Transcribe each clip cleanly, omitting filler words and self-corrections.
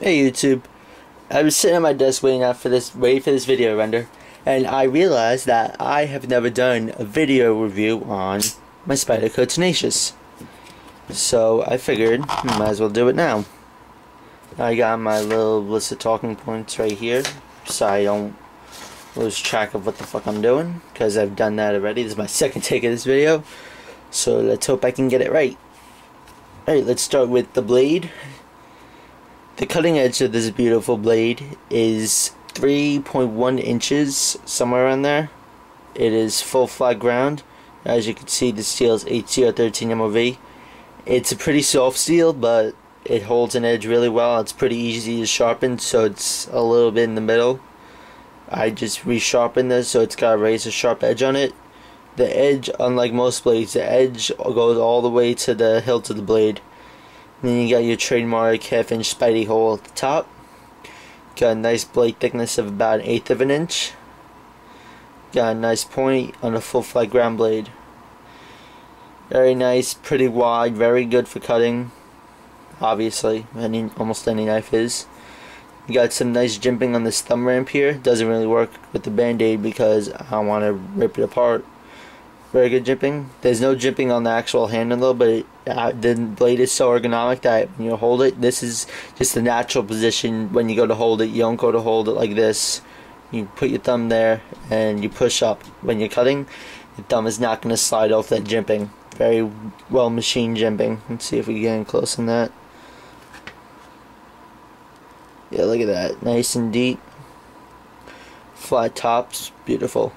Hey YouTube, I was sitting at my desk waiting for this video to render, and I realized that I have never done a video review on my Spyderco Tenacious. So I figured, might as well do it now. I got my little list of talking points right here, so I don't lose track of what the fuck I'm doing, because I've done that already. This is my second take of this video, so let's hope I can get it right. Alright, let's start with the blade. The cutting edge of this beautiful blade is 3.1 inches, somewhere around there. It is full flat ground. As you can see, the steel is HCR13 MOV. It's a pretty soft steel, but it holds an edge really well. It's pretty easy to sharpen, so it's a little bit in the middle. I just resharpened this, so it's got a razor sharp edge on it. The edge, unlike most blades, the edge goes all the way to the hilt of the blade. And then you got your trademark half-inch Spidey hole at the top. Got a nice blade thickness of about 1/8 of an inch. Got a nice point on a full flat ground blade. Very nice, pretty wide, very good for cutting. Obviously, almost any knife is. You got some nice jimping on this thumb ramp here. Doesn't really work with the band-aid because I don't want to rip it apart. Very good jimping. There's no jimping on the actual handle though, but the blade is so ergonomic that when you hold it, this is just the natural position when you go to hold it. You don't go to hold it like this. You put your thumb there and you push up. When you're cutting, your thumb is not going to slide off that jimping. Very well machined jimping. Let's see if we can get in close on that. Yeah, look at that. Nice and deep. Flat tops. Beautiful.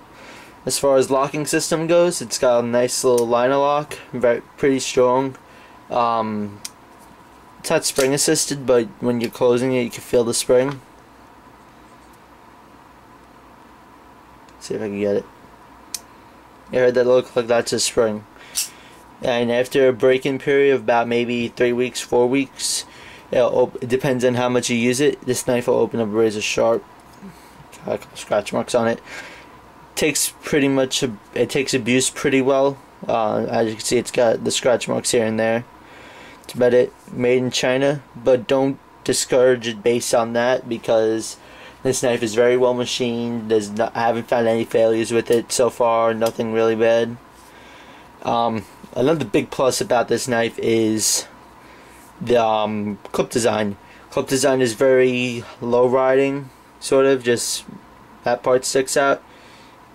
As far as locking system goes, it's got a nice little liner lock, pretty strong. It's not spring assisted, but when you're closing it, you can feel the spring. Let's see if I can get it. You heard that look? Like that's a spring. And after a break-in period of about maybe 3 weeks, 4 weeks, it depends on how much you use it. This knife will open up razor sharp. Got a couple scratch marks on it. It takes abuse pretty well. As you can see, it's got the scratch marks here and there. That's about it. Made in China, but don't discourage it based on that because this knife is very well machined. I haven't found any failures with it so far. Nothing really bad. Another big plus about this knife is the clip design. Clip design is very low riding, sort of. Just that part sticks out.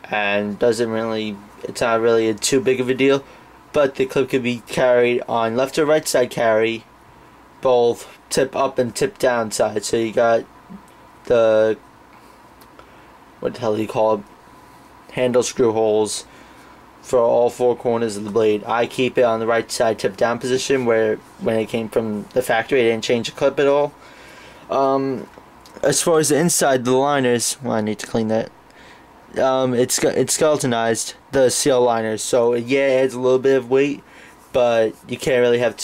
And it's not really too big of a deal, but the clip could be carried on left or right side carry, both tip up and tip down side. So you got the, what the hell do you call it, handle screw holes for all four corners of the blade. I keep it on the right side tip down position, where when it came from the factory, I didn't change the clip at all. As far as the inside, the liners, well, I need to clean that. It's skeletonized, the seal liners, so yeah, it adds a little bit of weight, but you can't really have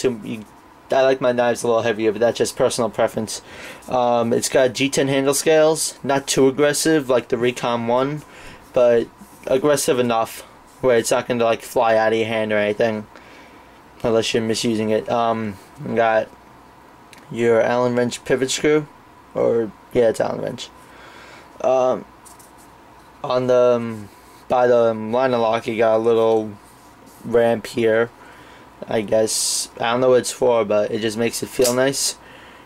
I like my knives a little heavier, but that's just personal preference. It's got G10 handle scales, not too aggressive like the Recon 1, but aggressive enough where it's not going to like fly out of your hand or anything, unless you're misusing it. You got your Allen wrench pivot screw, or yeah, it's Allen wrench. By the liner lock, you got a little ramp here. I guess I don't know what it's for, but it just makes it feel nice.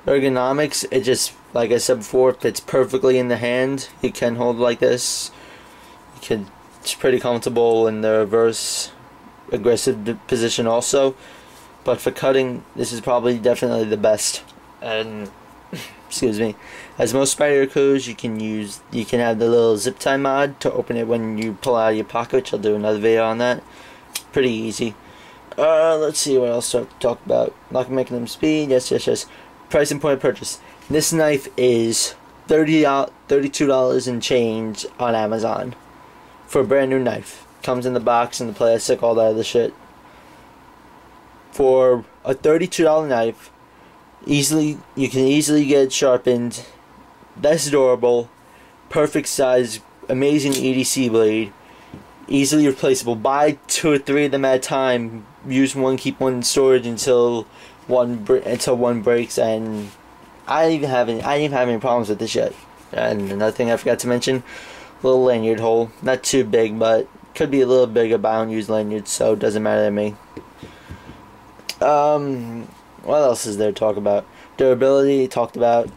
Ergonomics, it just, like I said before, fits perfectly in the hand. You can hold it like this. It's pretty comfortable in the reverse aggressive position also. But for cutting, this is definitely the best. And excuse me. As most Spydercos, you can have the little zip tie mod to open it when you pull it out of your pocket, which I'll do another video on that. Pretty easy. Let's see what else to talk about. Lock mechanism speed, yes. Price and point of purchase. This knife is $32 and change on Amazon for a brand new knife. Comes in the box and the plastic, all that other shit. For a $32 knife, you can easily get it sharpened. That's durable, perfect size, amazing EDC blade, easily replaceable. Buy 2 or 3 of them at a time. Use one, keep one in storage until one breaks, and I didn't even have any problems with this yet. And another thing I forgot to mention, little lanyard hole. Not too big, but could be a little bigger, but I don't use lanyards, so it doesn't matter to me. What else is there to talk about? Durability, talked about.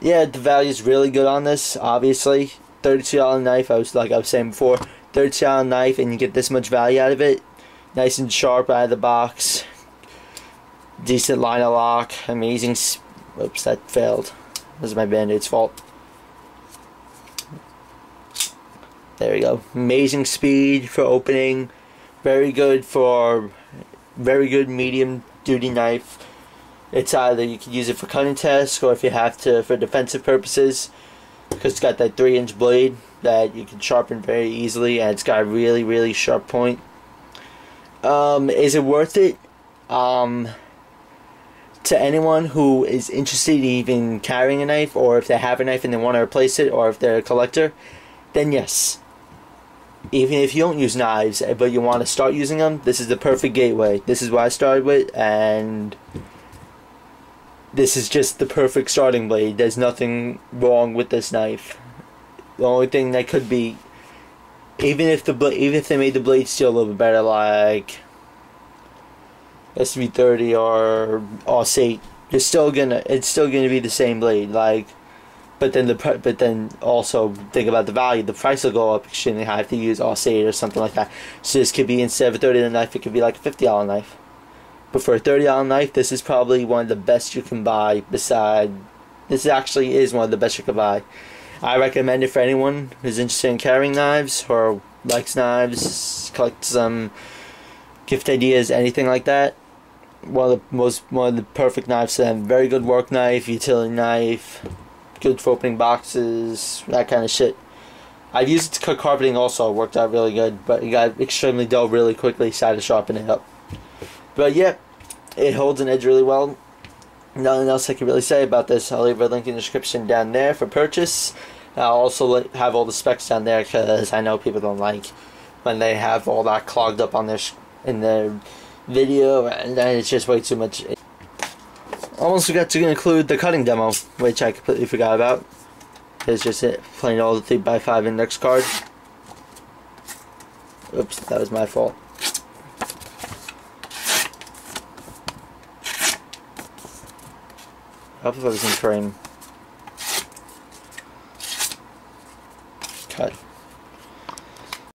Yeah, the value is really good on this, obviously. $32 knife, like I was saying before, $32 knife, and you get this much value out of it. Nice and sharp out of the box. Decent line of lock. Amazing. Oops, that failed. This is my Band-Aid's fault. There we go. Amazing speed for opening. Very good medium duty knife. It's either you can use it for cutting tests, or if you have to for defensive purposes, because it's got that 3-inch blade that you can sharpen very easily, and it's got a really sharp point. Is it worth it? To anyone who is interested in even carrying a knife, or if they have a knife and they want to replace it, or if they're a collector, then yes. Even if you don't use knives, but you want to start using them, this is the perfect gateway. This is what I started with, and this is just the perfect starting blade. There's nothing wrong with this knife. The only thing that could be, even if they made the blade steel a little bit better, like SV30 or Auss-8, it's still gonna be the same blade. Like, but then also think about the value. The price will go up extremely high if you use Auss-8 or something like that. So this could be, instead of a $30 knife, it could be like a $50 knife. But for a $30 knife, this is probably one of the best you can buy. This actually is one of the best you can buy. I recommend it for anyone who's interested in carrying knives, or likes knives, collects some gift ideas, anything like that. One of the perfect knives for them. Very good work knife, utility knife, good for opening boxes, that kind of shit. I've used it to cut carpeting also. It worked out really good, but it got extremely dull really quickly, so I had to sharpen it up. But yeah, it holds an edge really well. Nothing else I can really say about this. I'll leave a link in the description down there for purchase. I'll also have all the specs down there, because I know people don't like when they have all that clogged up on in their video, and then it's just way too much. Almost forgot to include the cutting demo, which I completely forgot about. It's just it, plain old 3x5 index card. Oops, that was my fault. I hope I was in frame.